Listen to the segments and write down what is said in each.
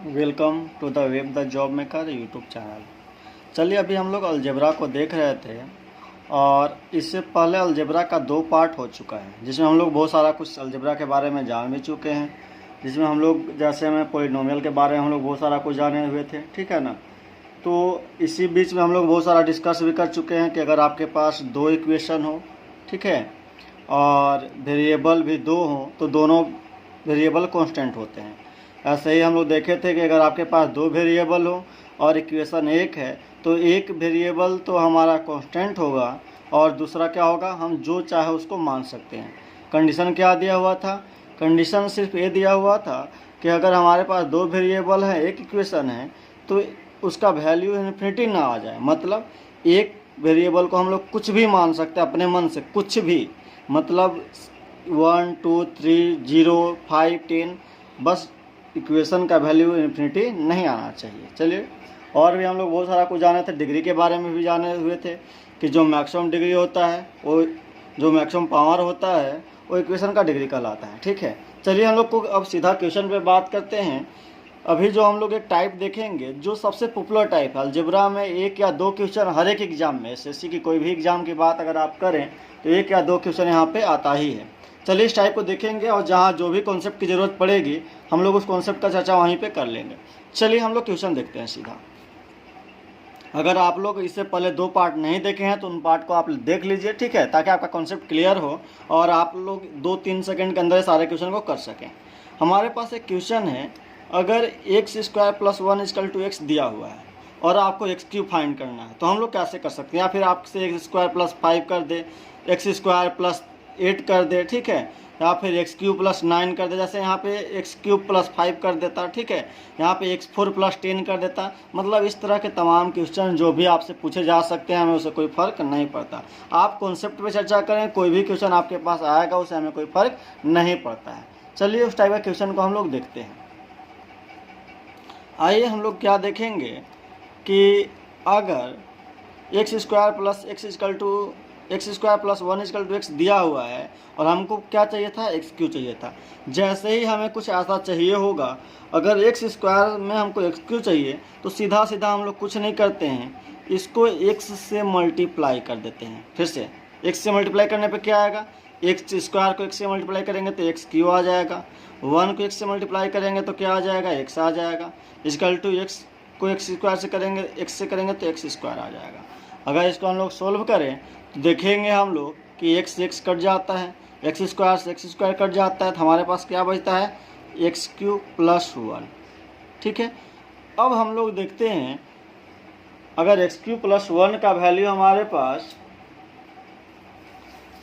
Welcome to the web the job maker YouTube channel. चलिए, अभी हम लोग अलजेब्रा को देख रहे थे और इससे पहले अलजेब्रा का 2 पार्ट हो चुका है, जिसमें हम लोग बहुत सारा कुछ अलजेब्रा के बारे में जान भी चुके हैं। जिसमें हम लोग जैसे में पॉलिनोमियल के बारे में हम लोग बहुत सारा कुछ जाने हुए थे, ठीक है ना। तो इसी बीच में हम लोग बहुत सारा डिस्कस भी कर चुके हैं कि अगर आपके पास 2 इक्वेशन हो, ठीक है, और वेरिएबल भी 2 हो तो दोनों वेरिएबल कांस्टेंट होते हैं। ऐसे ही हम लोग देखे थे कि अगर आपके पास 2 वेरिएबल हो और इक्वेशन 1 है तो एक वेरिएबल तो हमारा कांस्टेंट होगा और दूसरा क्या होगा, हम जो चाहे उसको मान सकते हैं। कंडीशन क्या दिया हुआ था? कंडीशन सिर्फ ये दिया हुआ था कि अगर हमारे पास 2 वेरिएबल है, एक इक्वेशन है, तो उसका वैल्यू इन्फिनिटी ना आ जाए। मतलब एक वेरिएबल को हम लोग कुछ भी मान सकते हैं अपने मन से, कुछ भी, मतलब 1 2 3 0 5 10, बस इक्वेशन का वैल्यू इन्फिनिटी नहीं आना चाहिए। चलिए, और भी हम लोग बहुत सारा कुछ जाने थे। डिग्री के बारे में भी जाने हुए थे कि जो मैक्सिमम डिग्री होता है, वो जो मैक्सिमम पावर होता है वो इक्वेशन का डिग्री कहलाता है, ठीक है। चलिए, हम लोग को अब सीधा क्वेश्चन पे बात करते हैं। अभी जो हम लोग एक टाइप देखेंगे जो सबसे पॉपुलर टाइप है अलजेब्रा में, 1 या 2 क्वेश्चन हर एक एग्जाम में, एसएससी की कोई भी एग्जाम की बात अगर आप करें तो 1 या 2 क्वेश्चन यहाँ पे आता ही है। चलिए, इस टाइप को देखेंगे और जहाँ जो भी कॉन्सेप्ट की ज़रूरत पड़ेगी हम लोग उस कॉन्सेप्ट का चर्चा वहीं पे कर लेंगे। चलिए, हम लोग क्वेश्चन देखते हैं सीधा। अगर आप लोग इससे पहले 2 पार्ट नहीं देखे हैं तो उन पार्ट को आप देख लीजिए, ठीक है, ताकि आपका कॉन्सेप्ट क्लियर हो और आप लोग 2-3 सेकंड के अंदर सारे क्वेश्चन को कर सकें। हमारे पास एक क्वेश्चन है, अगर x² + 1 = x दिया हुआ है और आपको x³ फाइंड करना है तो हम लोग कैसे कर सकते हैं? या फिर आपसे x² + 5 कर दे, x² + 8 कर दे, ठीक है, या फिर x³ + 9 कर दे, जैसे यहाँ पे x³ + 5 कर देता, ठीक है, यहाँ पे x4 + 10 कर देता। मतलब इस तरह के तमाम क्वेश्चन जो भी आपसे पूछे जा सकते हैं, हमें उससे कोई फ़र्क नहीं पड़ता। आप कॉन्सेप्ट पे चर्चा करें, कोई भी क्वेश्चन आपके पास आएगा उससे हमें कोई फ़र्क नहीं पड़ता है। चलिए, उस टाइप का क्वेश्चन को हम लोग देखते हैं। आइए, हम लोग क्या देखेंगे कि अगर x² + x + 1 = x दिया हुआ है और हमको क्या चाहिए था, x³ चाहिए था। जैसे ही हमें कुछ ऐसा चाहिए होगा, अगर x² में हमको x³ चाहिए तो सीधा सीधा हम लोग कुछ नहीं करते हैं, इसको x से मल्टीप्लाई कर देते हैं। फिर से x से मल्टीप्लाई करने पे क्या आएगा, x² को x से मल्टीप्लाई करेंगे तो x³ आ जाएगा, 1 को x से मल्टीप्लाई करेंगे तो क्या आ जाएगा, x आ जाएगा, = x को x² से करेंगे, x से करेंगे तो x² आ जाएगा। अगर इसको हम लोग सोल्व करें तो देखेंगे हम लोग कि x कट जाता है, x² से x² कट जाता है, तो हमारे पास क्या बचता है, x³ + 1, ठीक है। अब हम लोग देखते हैं, अगर x³ + 1 का वैल्यू हमारे पास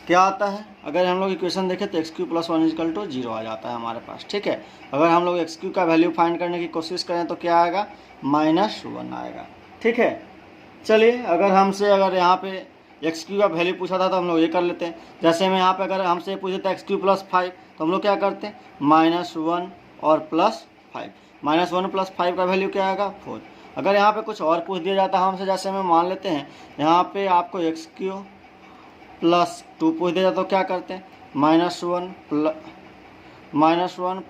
क्या आता है, अगर हम लोग इक्वेशन देखें तो x³ + 1 = 0 आ जाता है हमारे पास, ठीक है। अगर हम लोग x³ का वैल्यू फाइंड करने की कोशिश करें तो क्या आएगा, -1 आएगा, ठीक है। चलिए, अगर यहाँ पे x³ का वैल्यू पूछा था तो हम लोग ये कर लेते हैं। जैसे में यहाँ पे अगर हमसे पूछे था x³ + 5 तो हम लोग क्या करते हैं, -1 और +5, -1 + 5 का वैल्यू क्या आएगा, 4। अगर यहाँ पे कुछ और पूछ दिया जाता है हमसे, जैसे में मान लेते हैं यहाँ पे आपको x³ + 2 पूछ दिया जाता तो क्या करते हैं, -1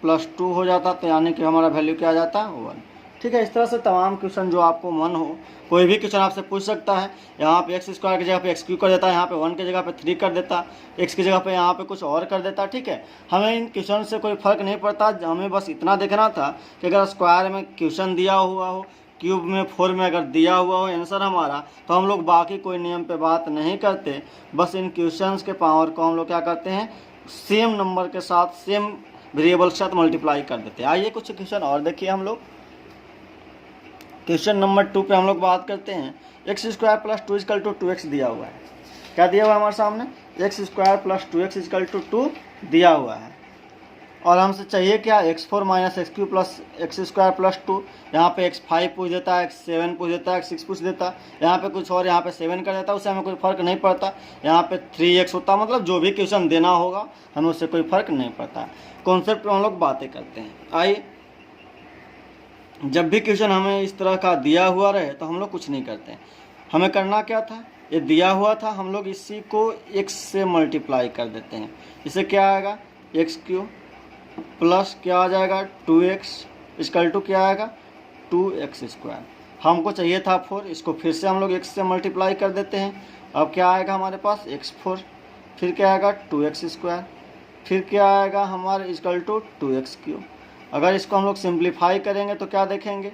+ 2 हो जाता, तो यानी कि हमारा वैल्यू क्या आ जाता, 1, ठीक है। इस तरह से तमाम क्वेश्चन जो आपको मन हो, कोई भी क्वेश्चन आपसे पूछ सकता है। यहाँ पे x² की जगह पे x³ कर देता है, यहाँ पे 1 की जगह पे 3 कर देता, x की जगह पे यहाँ पे कुछ और कर देता, ठीक है। हमें इन क्वेश्चन से कोई फ़र्क नहीं पड़ता, हमें बस इतना देखना था कि अगर स्क्वायर में क्वेश्चन दिया हुआ हो, क्यूब में 4 में अगर दिया हुआ हो आंसर हमारा, तो हम लोग बाकी कोई नियम पे बात नहीं करते, बस इन क्वेश्चंस के पावर को हम लोग क्या करते हैं, सेम नंबर के साथ, सेम वेरिएबल के साथ मल्टीप्लाई कर देते हैं। आइए कुछ क्वेश्चन और देखिए हम लोग। क्वेश्चन नंबर 2 पे हम लोग बात करते हैं। x² + 2 = 2x दिया हुआ है। क्या दिया हुआ है हमारे सामने, x² + 2x = 2 दिया हुआ है और हमसे चाहिए क्या, x4 - x³ + x² + 2। यहाँ पे x5 पूछ देता है, x7 पूछ देता है, x6 पूछ देता है, यहाँ पे कुछ और, यहाँ पे 7 कर देता है, उससे हमें कोई फ़र्क नहीं पड़ता। यहाँ पे 3x होता, मतलब जो भी क्वेश्चन देना होगा हमें उससे कोई फ़र्क नहीं पड़ता। कॉन्सेप्ट में हम लोग बातें करते हैं। आइए, जब भी क्वेश्चन हमें इस तरह का दिया हुआ रहे तो हम लोग कुछ नहीं करते हैं। हमें करना क्या था, ये दिया हुआ था, हम लोग इसी को x से मल्टीप्लाई कर देते हैं। इससे क्या आएगा, x³ प्लस क्या आ जाएगा, 2x इक्वल टू क्या आएगा 2x²। हमको चाहिए था 4, इसको फिर से हम लोग x से मल्टीप्लाई कर देते हैं। अब क्या आएगा हमारे पास x4, फिर क्या आएगा 2x², फिर क्या आएगा हमारे इक्वल टू 2x³। अगर इसको हम लोग सिंप्लीफाई करेंगे तो क्या देखेंगे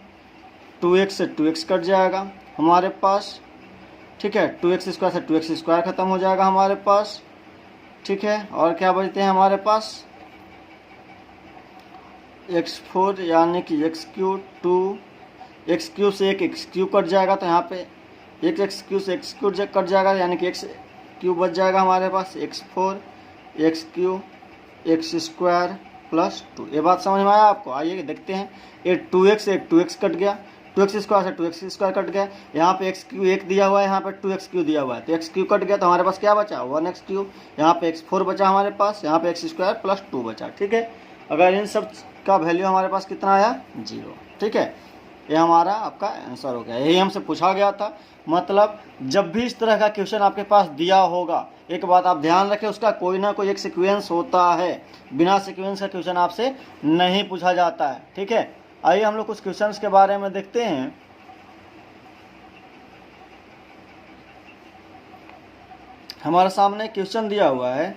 2x से 2x कट जाएगा हमारे पास, ठीक है। 2x² से 2x² ख़त्म हो जाएगा हमारे पास, ठीक है। और क्या बचते हैं हमारे पास x4 यानी कि x³ 2x³ से एक x³ कट जाएगा, तो यहाँ पे एक x³ से x³ कट जाएगा यानी कि x³ बच जाएगा हमारे पास x4 x³ x² प्लस 2। ये बात समझ में आया आपको? आइए देखते हैं। ये 2x से एक 2x कट गया, 2x² से 2x² कट गया, यहाँ पे x³ एक दिया हुआ है, यहाँ पे 2x³ दिया हुआ है, तो x³ कट गया तो हमारे पास क्या बचा 1x³, यहाँ पे x4 बचा हमारे पास, यहाँ पे x² प्लस 2 बचा, ठीक है। अगर इन सब का वैल्यू हमारे पास कितना आया 0, ठीक है। ये हमारा आपका आंसर हो गया। यही हमसे पूछा गया था। मतलब जब भी इस तरह का क्वेश्चन आपके पास दिया होगा, एक बात आप ध्यान रखें, उसका कोई ना कोई एक सीक्वेंस होता है, बिना सीक्वेंस का क्वेश्चन आपसे नहीं पूछा जाता है, ठीक है। आइए हम लोग कुछ क्वेश्चंस के बारे में देखते हैं। हमारे सामने क्वेश्चन दिया हुआ है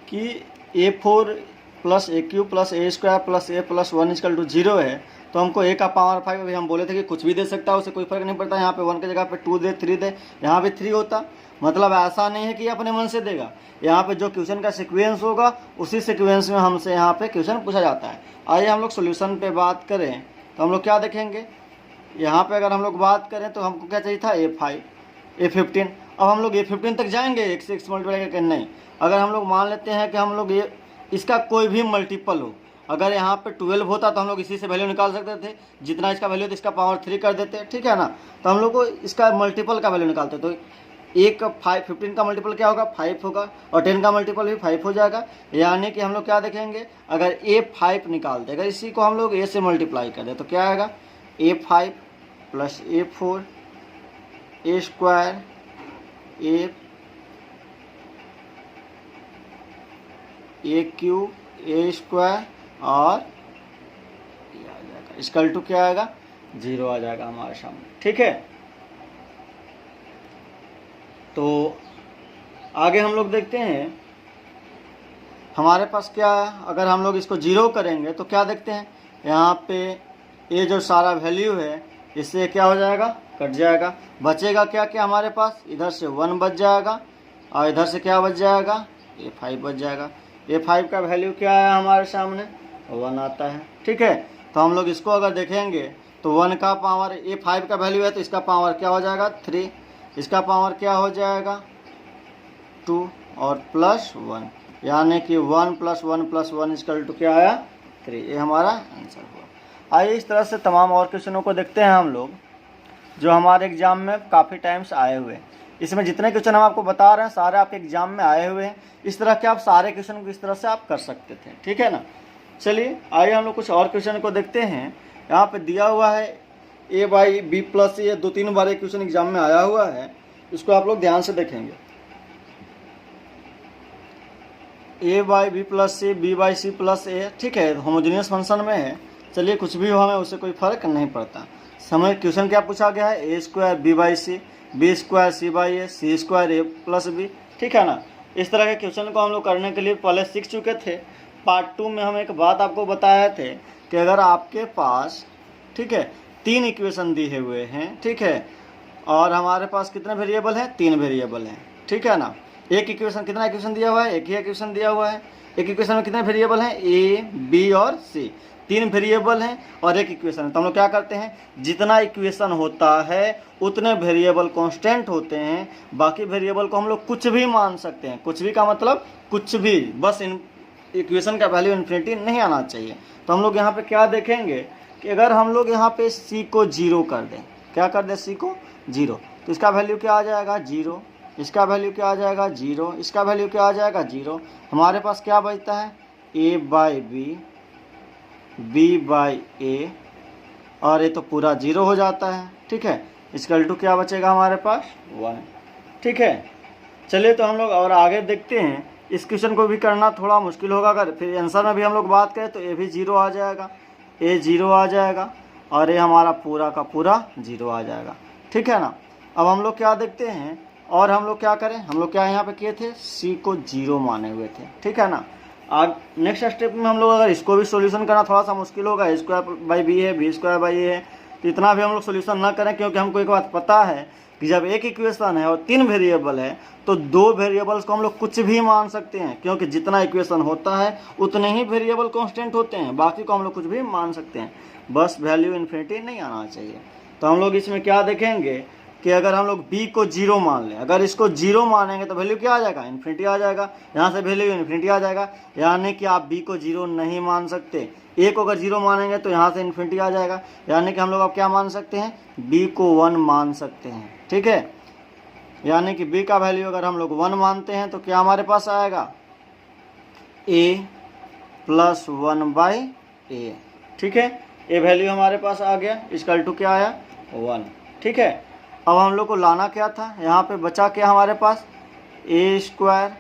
कि a4 plus a³ plus a² plus a plus 1 equal to 0 है, तो हमको a का पावर 5, अभी हम बोले थे कि कुछ भी दे सकता है, उसे कोई फर्क नहीं पड़ता। यहाँ पे 1 की जगह पे 2 दे, 3 दे, यहाँ पे 3 होता। मतलब ऐसा नहीं है कि अपने मन से देगा, यहाँ पे जो क्वेश्चन का सीक्वेंस होगा उसी सीक्वेंस में हमसे यहाँ पे क्वेश्चन पूछा जाता है। आइए हम लोग सोल्यूशन पे बात करें तो हम लोग क्या देखेंगे, यहाँ पे अगर हम लोग बात करें तो हमको क्या चाहिए था a5 a15। अब हम लोग a15 तक जाएंगे x से x मल्टीप्लाई करके, नहीं। अगर हम लोग मान लेते हैं कि हम लोग ये इसका कोई भी मल्टीपल हो, अगर यहाँ पे 12 होता तो हम लोग इसी से वैल्यू निकाल सकते थे, जितना इसका वैल्यू तो इसका पावर 3 कर देते, ठीक है ना। तो हम लोग को इसका मल्टीपल का वैल्यू निकालते, तो एक 15 का मल्टीपल क्या होगा 5 होगा, और 10 का मल्टीपल भी 5 हो जाएगा। यानी कि हम लोग क्या देखेंगे, अगर a5 निकालते, अगर इसी को हम लोग a से मल्टीप्लाई कर दे तो क्या आएगा a5 plus a4 a² a³ a² और ये आ जाएगा इक्वल टू क्या आएगा 0 आ जाएगा हमारे सामने, ठीक है। तो आगे हम लोग देखते हैं हमारे पास क्या है। अगर हम लोग इसको 0 करेंगे तो क्या देखते हैं, यहाँ पे ये जो सारा वैल्यू है इससे क्या हो जाएगा कट जाएगा, बचेगा क्या क्या हमारे पास, इधर से 1 बच जाएगा और इधर से क्या बच जाएगा a5 बच जाएगा। a5 का वैल्यू क्या है हमारे सामने 1 आता है, ठीक है। तो हम लोग इसको अगर देखेंगे तो 1 का पावर a5 का वैल्यू है तो इसका पावर क्या हो जाएगा 3, इसका पावर क्या हो जाएगा 2 और प्लस 1, यानी कि 1 + 1 + 1 इक्वल टू क्या आया 3। ये हमारा आंसर हुआ। आइए इस तरह से तमाम और क्वेश्चनों को देखते हैं हम लोग, जो हमारे एग्जाम में काफ़ी टाइम्स आए हुए हैं। इसमें जितने क्वेश्चन हम आपको बता रहे हैं सारे आपके एग्जाम में आए हुए हैं। इस तरह के आप सारे क्वेश्चन को इस तरह से आप कर सकते थे, ठीक है ना। चलिए आइए हम लोग कुछ और क्वेश्चन को देखते हैं। यहाँ पे दिया हुआ है a/b + c, 2-3 बार क्वेश्चन एग्जाम में आया हुआ है, इसको आप लोग ध्यान से देखेंगे। a/b + c b/c + a, ठीक है, होमोजेनियस फंक्शन में है। चलिए कुछ भी हो, हमें उससे कोई फर्क नहीं पड़ता। समय क्वेश्चन क्या पूछा गया है a² b/c b² c/a c² a + b, ठीक है ना। इस तरह के क्वेश्चन को हम लोग करने के लिए पहले सीख चुके थे। पार्ट 2 में हम एक बात आपको बताए थे कि अगर आपके पास, ठीक है, 3 इक्वेशन दिए हुए हैं, ठीक है, और हमारे पास कितने वेरिएबल हैं 3 वेरिएबल हैं, ठीक है ना। एक इक्वेशन, कितना इक्वेशन दिया हुआ है, एक ही इक्वेशन दिया हुआ है। एक इक्वेशन में कितने वेरिएबल हैं a b और c, 3 वेरिएबल हैं और एक इक्वेशन है। तो हम लोग क्या करते हैं, जितना इक्वेशन होता है उतने वेरिएबल कांस्टेंट होते हैं, बाकी वेरिएबल को हम लोग कुछ भी मान सकते हैं। कुछ भी का मतलब कुछ भी, बस इक्वेशन का वैल्यू इन्फिनिटी नहीं आना चाहिए। तो हम लोग यहाँ पे क्या देखेंगे कि अगर हम लोग यहाँ पे c को 0 कर दें, क्या कर दें c को 0, तो इसका वैल्यू क्या आ जाएगा 0, इसका वैल्यू क्या आ जाएगा 0, इसका वैल्यू क्या आ जाएगा 0। हमारे पास क्या बचता है a/b b/a, और ये तो पूरा 0 हो जाता है, ठीक है। इक्वल टू क्या बचेगा हमारे पास 1, ठीक है। चलिए तो हम लोग और आगे देखते हैं। इस क्वेश्चन को भी करना थोड़ा मुश्किल होगा, अगर फिर आंसर में भी हम लोग बात करें तो ये भी 0 आ जाएगा। ए 0 आ जाएगा और ये हमारा पूरा का पूरा 0 आ जाएगा, ठीक है ना। अब हम लोग क्या देखते हैं, और हम लोग क्या करें, हम लोग क्या यहाँ पे किए थे, सी को 0 माने हुए थे, ठीक है ना। आज नेक्स्ट स्टेप में हम लोग अगर इसको भी सॉल्यूशन करना थोड़ा सा मुश्किल होगा, a स्क्वायर बाई बी है, बी स्क्वायर बाई ए है, तो इतना भी हम लोग सॉल्यूशन ना करें, क्योंकि हमको एक बात पता है कि जब एक इक्वेशन है और 3 वेरिएबल है तो 2 वेरिएबल्स को हम लोग कुछ भी मान सकते हैं, क्योंकि जितना इक्वेशन होता है उतने ही वेरिएबल कांस्टेंट होते हैं, बाकी को हम लोग कुछ भी मान सकते हैं, बस वैल्यू इन्फिनिटी नहीं आना चाहिए। तो हम लोग इसमें क्या देखेंगे कि अगर हम लोग b को 0 मान लें, अगर इसको 0 मानेंगे तो वैल्यू क्या आ जाएगा, इन्फिनिटी आ जाएगा, यहाँ से वैल्यू इन्फिनिटी आ जाएगा, यानी कि आप b को 0 नहीं मान सकते। a को अगर 0 मानेंगे तो यहाँ से इन्फिनिटी आ जाएगा, यानी कि हम लोग अब क्या मान सकते हैं, b को 1 मान सकते हैं, ठीक है। यानी कि b का वैल्यू अगर हम लोग 1 मानते हैं तो क्या हमारे पास आएगा, a प्लस 1/a, ठीक है। ये वैल्यू हमारे पास आ गया, इक्वल टू क्या आया, 1, ठीक है। अब हम लोग को लाना क्या था, यहाँ पे बचा क्या हमारे पास, ए स्क्वायर,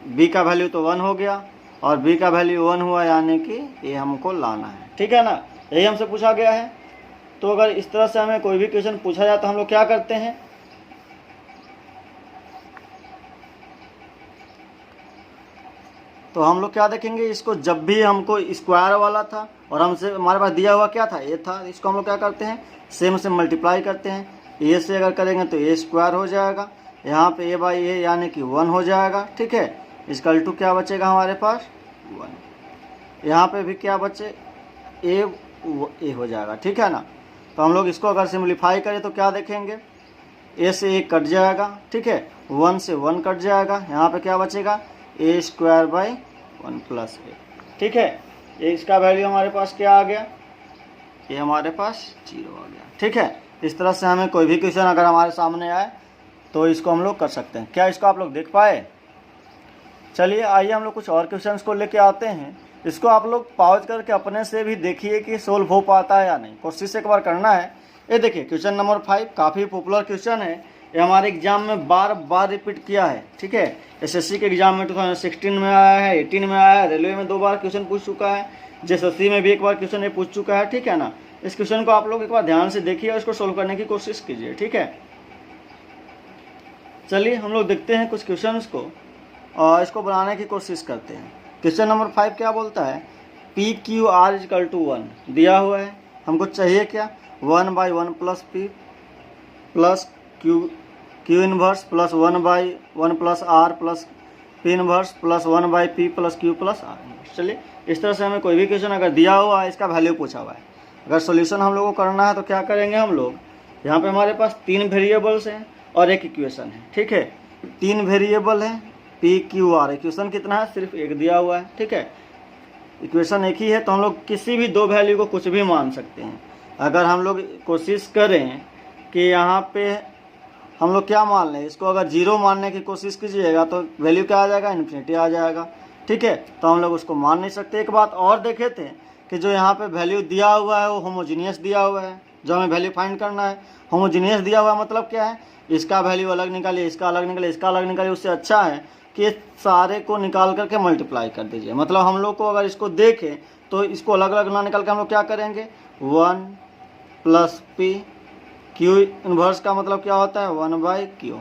बी का वैल्यू तो 1 हो गया और बी का वैल्यू 1 हुआ, यानी कि ये हमको लाना है, ठीक है ना। यही हमसे पूछा गया है। तो अगर इस तरह से हमें कोई भी क्वेश्चन पूछा जाए तो हम लोग क्या करते हैं, तो हम लोग क्या देखेंगे, इसको जब भी हमको स्क्वायर वाला था और हमसे हमारे पास दिया हुआ क्या था, ए था, इसको हम लोग क्या करते हैं, सेम से मल्टीप्लाई करते हैं, ए से अगर करेंगे तो ए स्क्वायर हो जाएगा, यहाँ पे ए बाई ए यानी कि 1 हो जाएगा, ठीक है। इक्वल टू क्या बचेगा हमारे पास, 1, यहाँ पे भी क्या बचे, ए हो जाएगा, ठीक है ना। तो हम लोग इसको अगर सिम्प्लीफाई करें तो क्या देखेंगे, ए से ए कट जाएगा, ठीक है, 1 से 1 कट जाएगा, यहाँ पे क्या बचेगा, ए स्क्वायर बाई 1 प्लस ए, ठीक है। ये इसका वैल्यू हमारे पास क्या आ गया, ये हमारे पास 0 आ गया, ठीक है। इस तरह से हमें कोई भी क्वेश्चन अगर हमारे सामने आए तो इसको हम लोग कर सकते हैं। क्या इसको आप लोग देख पाए? चलिए आइए हम लोग कुछ और क्वेश्चंस को लेके आते हैं। इसको आप लोग पॉज करके अपने से भी देखिए कि सोल्व हो पाता है या नहीं, कोशिश एक बार करना है। ये देखिए क्वेश्चन नंबर 5 काफ़ी पॉपुलर क्वेश्चन है, ये हमारे एग्जाम में बार बार रिपीट किया है, ठीक है। एसएससी के एग्जाम में 2016 में आया है, 18 में आया है, रेलवे में 2 बार क्वेश्चन पूछ चुका है, जेएसएससी में भी 1 बार क्वेश्चन ये पूछ चुका है, ठीक है ना। इस क्वेश्चन को आप लोग एक बार ध्यान से देखिए और इसको सोल्व करने की कोशिश कीजिए, ठीक है। चलिए हम लोग देखते हैं कुछ क्वेश्चंस को और इसको बनाने की कोशिश करते हैं। क्वेश्चन नंबर 5 क्या बोलता है, p q r equal to 1 दिया हुआ है, हमको चाहिए क्या, 1/1 plus p plus q inverse plus 1/1 plus r plus p inverse plus 1/p plus q plus r inverse. चलिए इस तरह से हमें कोई भी क्वेश्चन अगर दिया हुआ है, इसका वैल्यू पूछा हुआ है, अगर सॉल्यूशन हम लोगों को करना है तो क्या करेंगे हम लोग, यहाँ पे हमारे पास 3 वेरिएबल्स हैं और एक इक्वेशन है, ठीक है। 3 वेरिएबल हैं, पी क्यू आर, इक्वेशन कितना है, सिर्फ एक दिया हुआ है, ठीक है। इक्वेशन एक ही है तो हम लोग किसी भी 2 वैल्यू को कुछ भी मान सकते हैं। अगर हम लोग कोशिश करें कि यहाँ पे हम लोग क्या मान लें, इसको अगर 0 मानने की कोशिश कीजिएगा तो वैल्यू क्या आ जाएगा, इन्फिनिटी आ जाएगा, ठीक है। तो हम लोग उसको मान नहीं सकते। एक बात और देखे थे कि जो यहाँ पे वैल्यू दिया हुआ है वो होमोजीनियस दिया हुआ है, जो हमें वैल्यू फाइंड करना है होमोजीनियस दिया हुआ है, मतलब क्या है, इसका वैल्यू अलग निकालिए, इसका अलग निकालिए, इसका अलग निकालिए, उससे अच्छा है कि सारे को निकाल करके मल्टीप्लाई कर दीजिए। मतलब हम लोग को अगर इसको देखें तो इसको अलग अलग ना निकाल के हम लोग क्या करेंगे, 1 प्लस पी, क्यू इन्वर्स का मतलब क्या होता है, 1/q,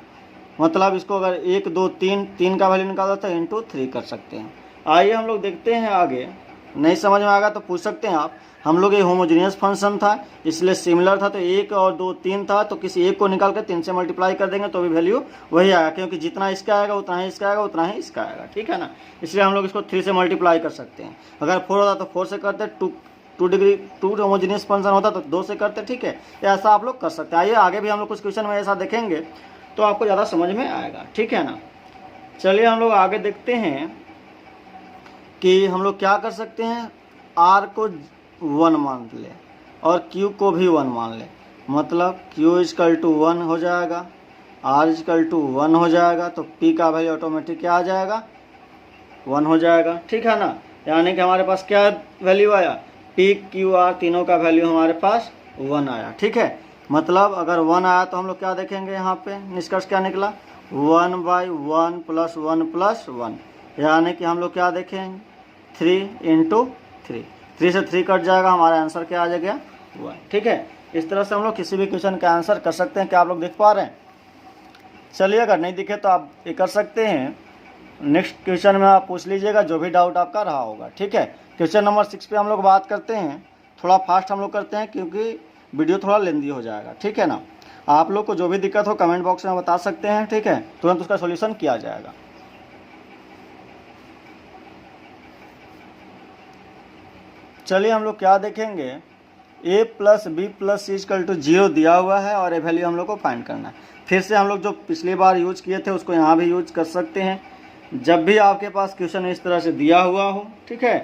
मतलब इसको अगर 1 2 3 का वैल्यू निकाल देता है इंटू 3 कर सकते हैं। आइए हम लोग देखते हैं आगे, नहीं समझ में आएगा तो पूछ सकते हैं आप। हम लोग ये होमोजीनियस फंक्शन था इसलिए सिमिलर था, तो 1 और 2 3 था, तो किसी एक को निकाल कर 3 से मल्टीप्लाई कर देंगे तो भी वैल्यू वही आएगा, क्योंकि जितना इसका आएगा उतना ही इसका आएगा, उतना ही इसका आएगा, ठीक है ना। इसलिए हम लोग इसको 3 से मल्टीप्लाई कर सकते हैं। अगर 4 होता तो 4 से करते, 2 होमोजीनियस फंक्शन होता तो 2 से करते, ठीक है। ऐसा आप लोग कर सकते हैं। आइए आगे भी हम लोग कुछ क्वेश्चन में ऐसा देखेंगे तो आपको ज़्यादा समझ में आएगा, ठीक है ना। चलिए हम लोग आगे देखते हैं कि हम लोग क्या कर सकते हैं, आर को 1 मान ले और क्यू को भी 1 मान ले, मतलब क्यू इक्वल टू 1 हो जाएगा, आर इक्वल टू 1 हो जाएगा, तो पी का वैल्यू ऑटोमेटिक क्या आ जाएगा, 1 हो जाएगा, ठीक है ना। यानी कि हमारे पास क्या वैल्यू आया, पी क्यू आर तीनों का वैल्यू हमारे पास 1 आया, ठीक है। मतलब अगर 1 आया तो हम लोग क्या देखेंगे, यहाँ पे निष्कर्ष क्या निकला, 1/1 प्लस 1 प्लस 1, यानी कि हम लोग क्या देखेंगे, 3 इंटू 3, 3 से 3 कट जाएगा, हमारा आंसर क्या आ जाएगा 1। ठीक है, इस तरह से हम लोग किसी भी क्वेश्चन का आंसर कर सकते हैं। क्या आप लोग देख पा रहे हैं? चलिए, अगर नहीं दिखे तो आप ये कर सकते हैं, नेक्स्ट क्वेश्चन में आप पूछ लीजिएगा जो भी डाउट आपका रहा होगा। ठीक है, क्वेश्चन नंबर 6 पे हम लोग बात करते हैं। थोड़ा फास्ट हम लोग करते हैं क्योंकि वीडियो थोड़ा लेंदी हो जाएगा। ठीक है ना, आप लोग को जो भी दिक्कत हो कमेंट बॉक्स में बता सकते हैं। ठीक है, तुरंत उसका सॉल्यूशन किया जाएगा। चलिए, हम लोग क्या देखेंगे, a plus b plus c equal to 0 दिया हुआ है और ये वैल्यू हम लोग को फाइंड करना है। फिर से हम लोग जो पिछली बार यूज किए थे उसको यहाँ भी यूज कर सकते हैं। जब भी आपके पास क्वेश्चन इस तरह से दिया हुआ हो, ठीक है,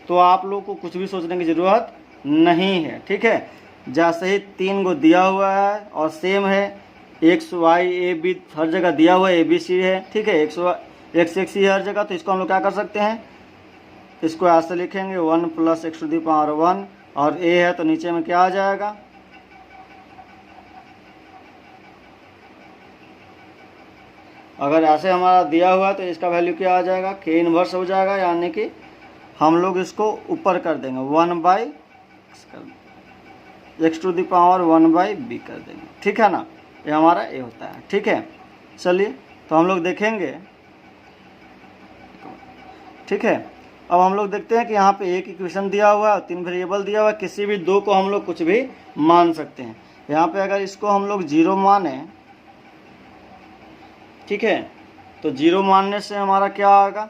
तो आप लोग को कुछ भी सोचने की ज़रूरत नहीं है। ठीक है, जैसे ही 3 को दिया हुआ है और सेम है, एक्स वाई ए बी हर जगह दिया हुआ है, ए बी सी है। ठीक है, एक्स एक्स सी हर जगह, तो इसको हम लोग क्या कर सकते हैं, इसको ऐसे लिखेंगे 1 plus x to the power 1, और ए है तो नीचे में क्या आ जाएगा, अगर ऐसे हमारा दिया हुआ है तो इसका वैल्यू क्या आ जाएगा, के इनवर्स हो जाएगा, यानी कि हम लोग इसको ऊपर कर देंगे 1 by x to the power 1 by b कर देंगे। ठीक है ना, ये हमारा ए होता है। ठीक है, चलिए तो हम लोग देखेंगे। ठीक है, अब हम लोग देखते हैं कि यहाँ पे एक इक्वेशन दिया हुआ है और 3 वेरिएबल दिया हुआ है, किसी भी 2 को हम लोग कुछ भी मान सकते हैं। यहाँ पे अगर इसको हम लोग 0 माने, ठीक है, तो 0 मानने से हमारा क्या आएगा,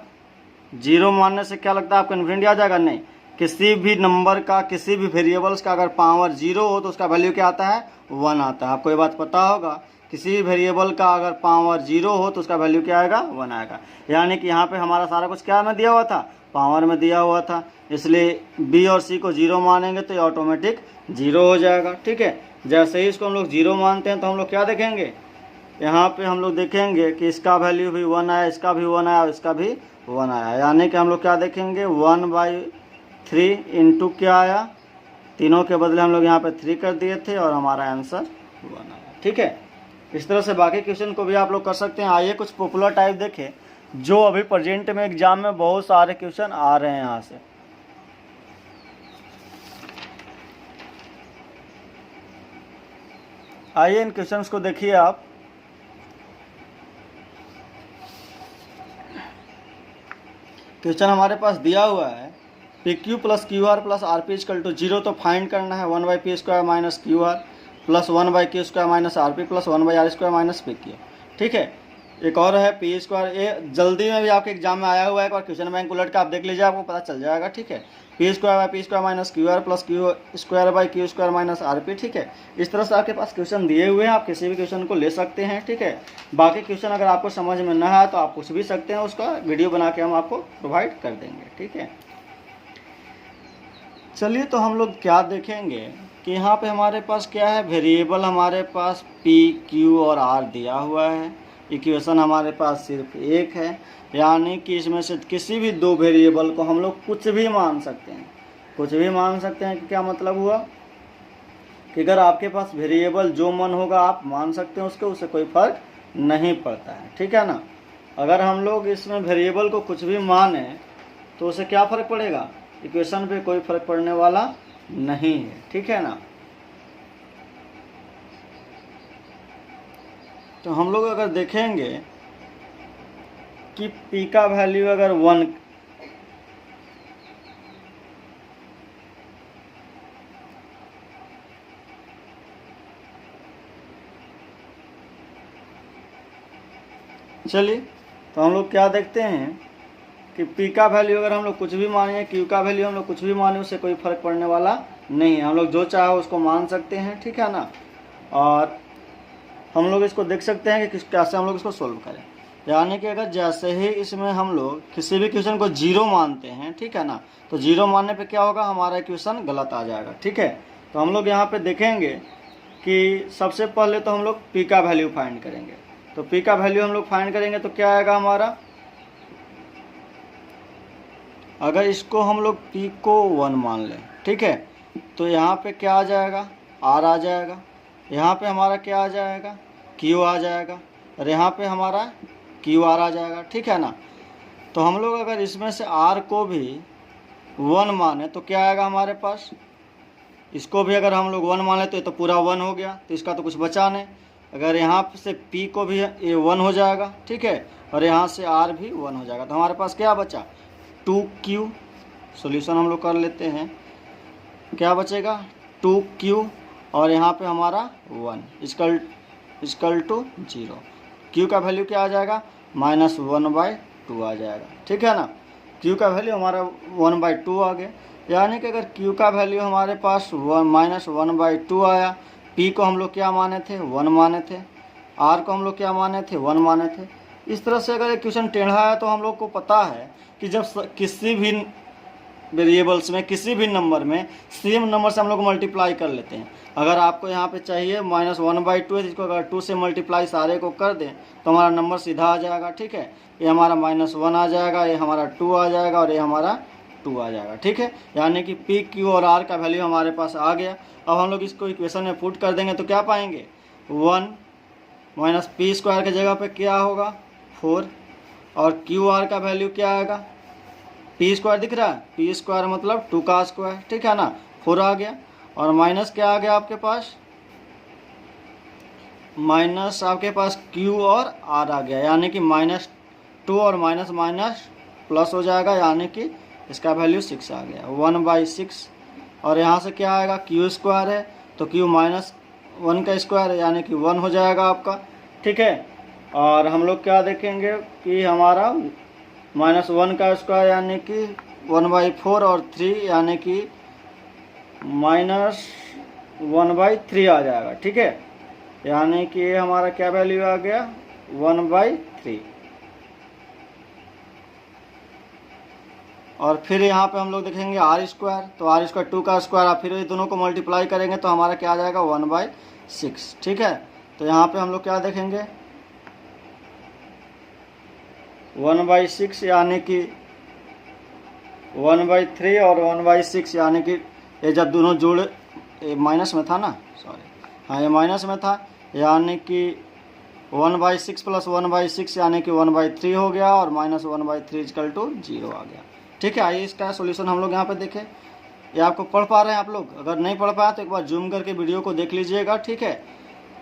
0 मानने से क्या लगता है आपको, इन्फिनिटी आ जाएगा? नहीं, किसी भी नंबर का, किसी भी वेरिएबल्स का अगर पावर 0 हो तो उसका वैल्यू क्या आता है, 1 आता है। आपको ये बात पता होगा, किसी भी वेरिएबल का अगर पावर 0 हो तो उसका वैल्यू क्या आएगा, 1 आएगा। यानी कि यहाँ पे हमारा सारा कुछ क्या में दिया हुआ था, पावर में दिया हुआ था, इसलिए बी और सी को 0 मानेंगे तो ये ऑटोमेटिक 0 हो जाएगा। ठीक है, जैसे ही इसको हम लोग 0 मानते हैं तो हम लोग क्या देखेंगे, यहाँ पे हम लोग देखेंगे कि इसका वैल्यू भी 1 आया, इसका भी 1 आया और इसका भी 1 आया, यानी कि हम लोग क्या देखेंगे, 1/3 इंटू क्या आया, तीनों के बदले हम लोग यहाँ पे 3 कर दिए थे और हमारा आंसर 1 आया। ठीक है, इस तरह से बाकी क्वेश्चन को भी आप लोग कर सकते हैं। आइए कुछ पॉपुलर टाइप देखें जो अभी प्रेजेंट में एग्जाम में बहुत सारे क्वेश्चन आ रहे हैं यहाँ से। आइए इन क्वेश्चंस को देखिए आप। क्वेश्चन हमारे पास दिया हुआ है, p q plus q r plus r p equal to 0, तो फाइंड करना है 1/p² minus q r plus 1/q² minus r p plus 1/r² minus p q. ठीक है, एक और है p², ये जल्दी में भी आपके एग्जाम में आया हुआ है, एक बार क्वेश्चन बैंक उलट के आप देख लीजिए, आपको पता चल जाएगा। ठीक है, p² minus q r plus q² minus r P. ठीक है, इस तरह से आपके पास क्वेश्चन दिए हुए हैं, आप किसी भी क्वेश्चन को ले सकते हैं। ठीक है, बाकी क्वेश्चन अगर आपको समझ में ना आए तो आप पूछ भी सकते हैं, उसका वीडियो बना के हम आपको प्रोवाइड कर देंगे। ठीक है, चलिए तो हम लोग क्या देखेंगे कि यहाँ पे हमारे पास क्या है, वेरिएबल हमारे पास p, q और r दिया हुआ है। इक्वेशन हमारे पास सिर्फ एक है, यानी कि इसमें से किसी भी 2 वेरिएबल को हम लोग कुछ भी मान सकते हैं। कुछ भी मान सकते हैं कि क्या मतलब हुआ कि अगर आपके पास वेरिएबल जो मन होगा आप मान सकते हैं उसको, उससे कोई फर्क नहीं पड़ता है। ठीक है ना, अगर हम लोग इसमें वेरिएबल को कुछ भी माने तो उससे क्या फ़र्क पड़ेगा, इक्वेशन पे कोई फर्क पड़ने वाला नहीं है। ठीक है ना, तो हम लोग अगर देखेंगे कि p का वैल्यू अगर 1, चलिए तो हम लोग क्या देखते हैं कि p का वैल्यू अगर हम लोग कुछ भी माने, q का वैल्यू हम लोग कुछ भी माने, उससे कोई फर्क पड़ने वाला नहीं है। हम लोग जो चाहे उसको मान सकते हैं। ठीक है ना, और हम लोग इसको देख सकते हैं कि कैसे हम लोग इसको सोल्व करें। यानी कि अगर जैसे ही इसमें हम लोग किसी भी क्वेश्चन को 0 मानते हैं, ठीक है ना, तो 0 मानने पे क्या होगा, हमारा इक्वेशन गलत आ जाएगा। ठीक है, तो हम लोग यहाँ पे देखेंगे कि सबसे पहले तो हम लोग p का वैल्यू फाइंड करेंगे। तो p का वैल्यू हम लोग फाइंड करेंगे तो क्या आएगा हमारा, अगर इसको हम लोग p को 1 मान लें, ठीक है, तो यहाँ पे क्या आ जाएगा, r आ जाएगा, यहाँ पे हमारा क्या आ जाएगा, q आ जाएगा, और यहाँ पे हमारा QR आ जाएगा। ठीक है ना, तो हम लोग अगर इसमें से R को भी 1 माने तो क्या आएगा हमारे पास, इसको भी अगर हम लोग 1 मान लेते तो पूरा 1 हो गया, तो इसका तो कुछ बचा नहीं। अगर यहाँ से P को भी ये 1 हो जाएगा, ठीक है, और यहाँ से R भी 1 हो जाएगा, तो हमारे पास क्या बचा 2Q। सॉल्यूशन हम लोग कर लेते हैं, क्या बचेगा 2Q और यहाँ पे हमारा 1 इक्वल टू 0। Q का वैल्यू क्या आ जाएगा -1/2 आ जाएगा, ठीक है ना। Q का वैल्यू हमारा 1/2 आ गया, यानी कि अगर Q का वैल्यू हमारे पास -1/2 आया, P को हम लोग क्या माने थे 1 माने थे, R को हम लोग क्या माने थे 1 माने थे। इस तरह से अगर एक क्वेश्चन टेढ़ा है तो हम लोग को पता है कि जब किसी भी वेरिएबल्स में किसी भी नंबर में सेम नंबर से हम लोग मल्टीप्लाई कर लेते हैं। अगर आपको यहाँ पे चाहिए -1/2 है, जिसको अगर 2 से मल्टीप्लाई सारे को कर दें तो हमारा नंबर सीधा आ जाएगा, ठीक है। ये हमारा -1 आ जाएगा, ये हमारा 2 आ जाएगा और ये हमारा 2 आ जाएगा, ठीक है। यानी कि P, Q और R का वैल्यू हमारे पास आ गया। अब हम लोग इसको इक्वेशन में पुट कर देंगे तो क्या पाएंगे 1 -P² की जगह पे क्या होगा 4, और QR का वैल्यू क्या आएगा P² दिख रहा है, P² मतलब 2 का स्क्वायर, ठीक है ना, 4 आ गया। और माइनस क्या आ गया आपके पास, माइनस आपके पास Q और R आ गया, यानी कि -2 और माइनस माइनस प्लस हो जाएगा, यानी कि इसका वैल्यू 6 आ गया 1/6। और यहाँ से क्या आएगा Q² है तो Q -1 का स्क्वायर है, यानी कि 1 हो जाएगा आपका, ठीक है। और हम लोग क्या देखेंगे कि हमारा -1 का स्क्वायर यानी कि 1/4 और 3 यानी कि -1/3 आ जाएगा, ठीक है। यानी कि ये हमारा क्या वैल्यू आ गया 1/3। और फिर यहाँ पे हम लोग देखेंगे R², तो R² 2 का स्क्वायर, फिर ये दोनों को मल्टीप्लाई करेंगे तो हमारा क्या आ जाएगा 1/6, ठीक है। तो यहाँ पे हम लोग क्या देखेंगे 1/6 यानी कि 1/3 और 1/6, यानी कि ये जब दोनों जोड़े, ये माइनस में था ना, सॉरी, हाँ ये माइनस में था, यानी कि 1/6 + 1/6 यानी कि 1/3 हो गया, और -1/3 = 0 आ गया, ठीक है। आइए इसका सोल्यूशन हम लोग यहाँ पे देखें। ये आपको पढ़ पा रहे हैं आप लोग, अगर नहीं पढ़ पाए तो एक बार जूम करके वीडियो को देख लीजिएगा, ठीक है।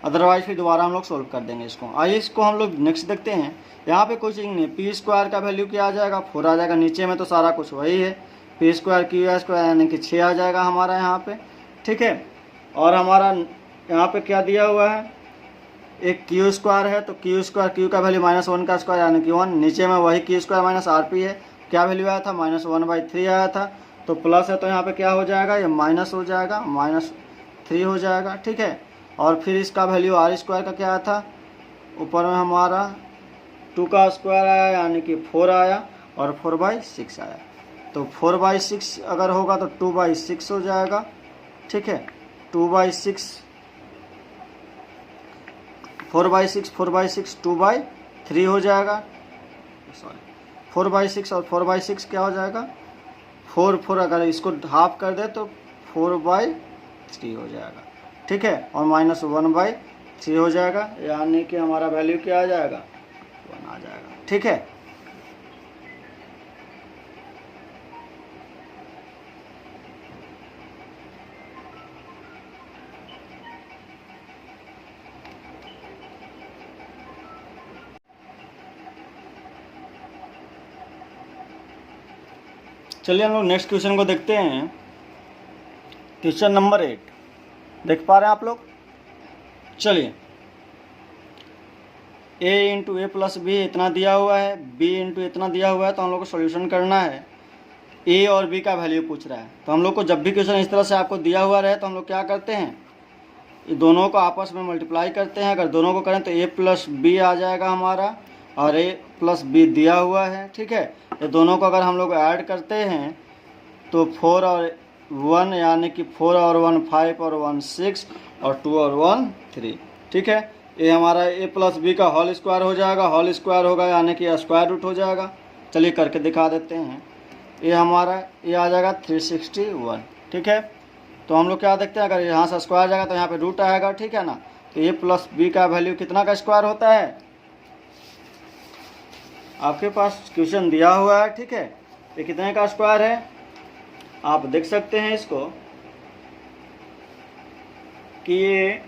अदरवाइज फिर दोबारा हम लोग सोल्व कर देंगे इसको। आइए इसको हम लोग नेक्स्ट देखते हैं। यहाँ पे कोई चीज़ नहीं, P² का वैल्यू क्या आ जाएगा 4 आ जाएगा, नीचे में तो सारा कुछ वही है, P² Q² यानी कि 6 आ जाएगा हमारा यहाँ पे, ठीक है। और हमारा यहाँ पे क्या दिया हुआ है, एक Q² है, तो Q का वैल्यू -1 का स्क्वायर यानी कि 1, नीचे में वही Q² -RP है, क्या वैल्यू आया था -1/3 आया था, तो प्लस है तो यहाँ पे क्या हो जाएगा ये माइनस हो जाएगा, -3 हो जाएगा, ठीक है। और फिर इसका वैल्यू R² का क्या आया था, ऊपर में हमारा 2 का स्क्वायर आया यानी कि 4 आया, और 4/6 आया, तो 4/6 अगर होगा तो 2/6 हो जाएगा, ठीक है। 2/6 4/6 2/3 हो जाएगा, सॉरी 4/6 और 4/6 क्या हो जाएगा 4 अगर इसको हाफ कर दे तो 4/3 हो जाएगा, ठीक है। और -1/3 हो जाएगा, यानी कि हमारा वैल्यू क्या आ जाएगा 1 आ जाएगा, ठीक है। चलिए हम लोग नेक्स्ट क्वेश्चन को देखते हैं। क्वेश्चन नंबर 8 देख पा रहे हैं आप लोग। चलिए a × a + b इतना दिया हुआ है, b × इतना दिया हुआ है, तो हम लोग को सॉल्यूशन करना है। a और b का वैल्यू पूछ रहा है, तो हम लोग को जब भी क्वेश्चन इस तरह से आपको दिया हुआ रहे तो हम लोग क्या करते हैं, ये दोनों को आपस में मल्टीप्लाई करते हैं। अगर दोनों को करें तो a + b आ जाएगा हमारा, और a + b दिया हुआ है, ठीक है। ये दोनों को अगर हम लोग ऐड करते हैं तो 4 और 1 यानी कि 4 और 1 5 और 1 6 और 2 और 1 3, ठीक है। ये हमारा a + b का होल स्क्वायर हो जाएगा, होल स्क्वायर होगा यानी कि स्क्वायर रूट हो जाएगा। चलिए करके दिखा देते हैं। ये हमारा ये आ जाएगा 361, ठीक है। तो हम लोग क्या देखते हैं, अगर यहाँ से स्क्वायर जाएगा तो यहाँ पे रूट आएगा, ठीक है ना। तो a + b का वैल्यू कितना का स्क्वायर होता है, आपके पास क्वेश्चन दिया हुआ है, ठीक है। ये कितने का स्क्वायर है आप देख सकते हैं इसको कि ये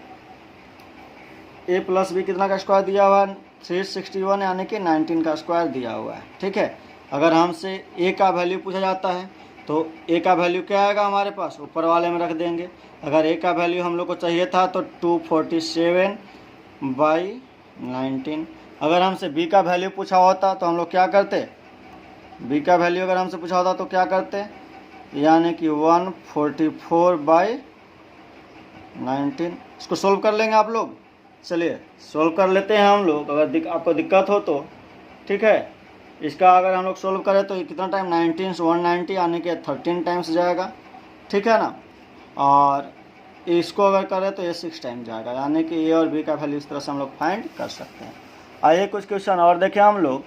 a प्लस बी कितना का स्क्वायर दिया हुआ है 361 यानी कि 19 का स्क्वायर दिया हुआ है। ठीक है, अगर हमसे a का वैल्यू पूछा जाता है तो a का वैल्यू क्या आएगा हमारे पास, ऊपर वाले में रख देंगे। अगर a का वैल्यू हम लोग को चाहिए था तो 247/19। अगर हमसे b का वैल्यू पूछा होता तो हम लोग क्या करते, b का वैल्यू अगर हमसे पूछा होता तो क्या करते, यानी कि 144/19। इसको सोल्व कर लेंगे आप लोग। चलिए सोल्व कर लेते हैं हम लोग, अगर आपको दिक्कत हो तो। ठीक है, इसका अगर हम लोग सोल्व करें तो कितना टाइम 19 से 190 यानी कि 13 टाइम्स जाएगा। ठीक है ना, और इसको अगर करें तो ये 6 टाइम जाएगा, यानी कि ए और बी का वैल्यू इस तरह से हम लोग फाइंड कर सकते हैं। आइए कुछ क्वेश्चन और देखें हम लोग।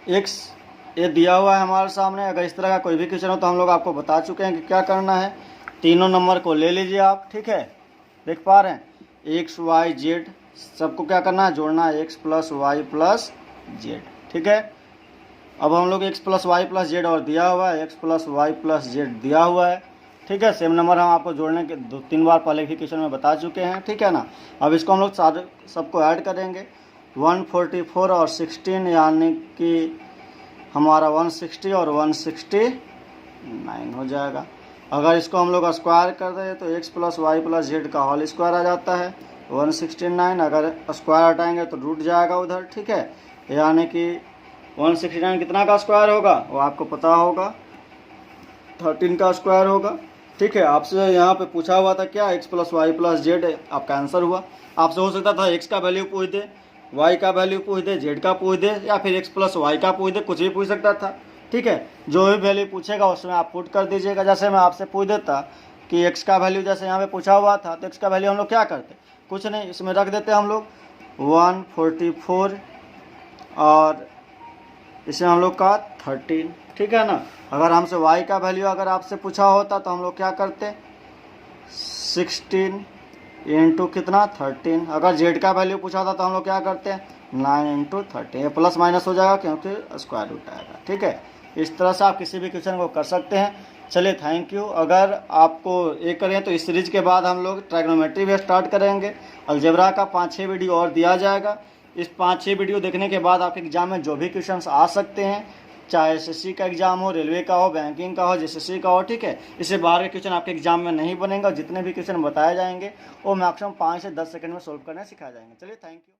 एक्स ये दिया हुआ है हमारे सामने, अगर इस तरह का कोई भी क्वेश्चन हो तो हम लोग आपको बता चुके हैं कि क्या करना है। तीनों नंबर को ले लीजिए आप। ठीक है, देख पा रहे हैं एक्स वाई जेड सबको क्या करना है, जोड़ना है x plus y plus z. ठीक है, अब हम लोग x plus y plus z और दिया हुआ है, x plus y plus z दिया हुआ है। ठीक है, सेम नंबर हम आपको जोड़ने के 2-3 बार पहले भी क्वेश्चन में बता चुके हैं। ठीक है ना, अब इसको हम लोग सारे सबको ऐड करेंगे 144 और 16 यानी कि हमारा 160 और 169 हो जाएगा। अगर इसको हम लोग स्क्वायर कर दें तो x plus y plus z का होल स्क्वायर आ जाता है 169। अगर स्क्वायर हटाएंगे तो रूट जाएगा उधर। ठीक है, यानी कि 169 कितना का स्क्वायर होगा वो आपको पता होगा, 13 का स्क्वायर होगा। ठीक है, आपसे यहाँ पे पूछा हुआ था क्या, x plus y plus z, आपका आंसर हुआ। आपसे हो सकता था एक्स का वैल्यू पूछ दे, वाई का वैल्यू पूछ दे, जेड का पूछ दे, या फिर एक्स प्लस वाई का पूछ दे, कुछ भी पूछ सकता था। ठीक है, जो भी वैल्यू पूछेगा उसमें आप पुट कर दीजिएगा। जैसे मैं आपसे पूछ देता कि एक्स का वैल्यू जैसे यहाँ पे पूछा हुआ था तो एक्स का वैल्यू हम लोग क्या करते, कुछ नहीं, इसमें रख देते हम लोग 144 और इसमें हम लोग का 13। ठीक है ना, अगर हमसे y का वैल्यू अगर आपसे पूछा होता तो हम लोग क्या करते 16 इंटू कितना 13। अगर z का वैल्यू पूछा होता तो हम लोग क्या करते 9 इंटू 13। ये प्लस माइनस हो जाएगा क्योंकि स्क्वायर रूट आएगा। ठीक है, इस तरह से आप किसी भी क्वेश्चन को कर सकते हैं। चलिए थैंक यू। अगर आपको ये करें तो इस सीरीज के बाद हम लोग ट्राइगोनोमेट्री भी स्टार्ट करेंगे। अलजेब्रा का 5-6 वीडियो और दिया जाएगा। इस 5-6 वीडियो देखने के बाद आपके एग्जाम में जो भी क्वेश्चंस आ सकते हैं, चाहे एसएससी का एग्जाम हो, रेलवे का हो, बैंकिंग का हो, जेएसएससी का हो, ठीक है, इससे बाहर के क्वेश्चन आपके एग्जाम में नहीं बनेगा। जितने भी क्वेश्चन बताए जाएंगे वो मैक्सिमम 5 से 10 सेकंड में सोल्व करने सिखाए जाएंगे। चलिए थैंक यू।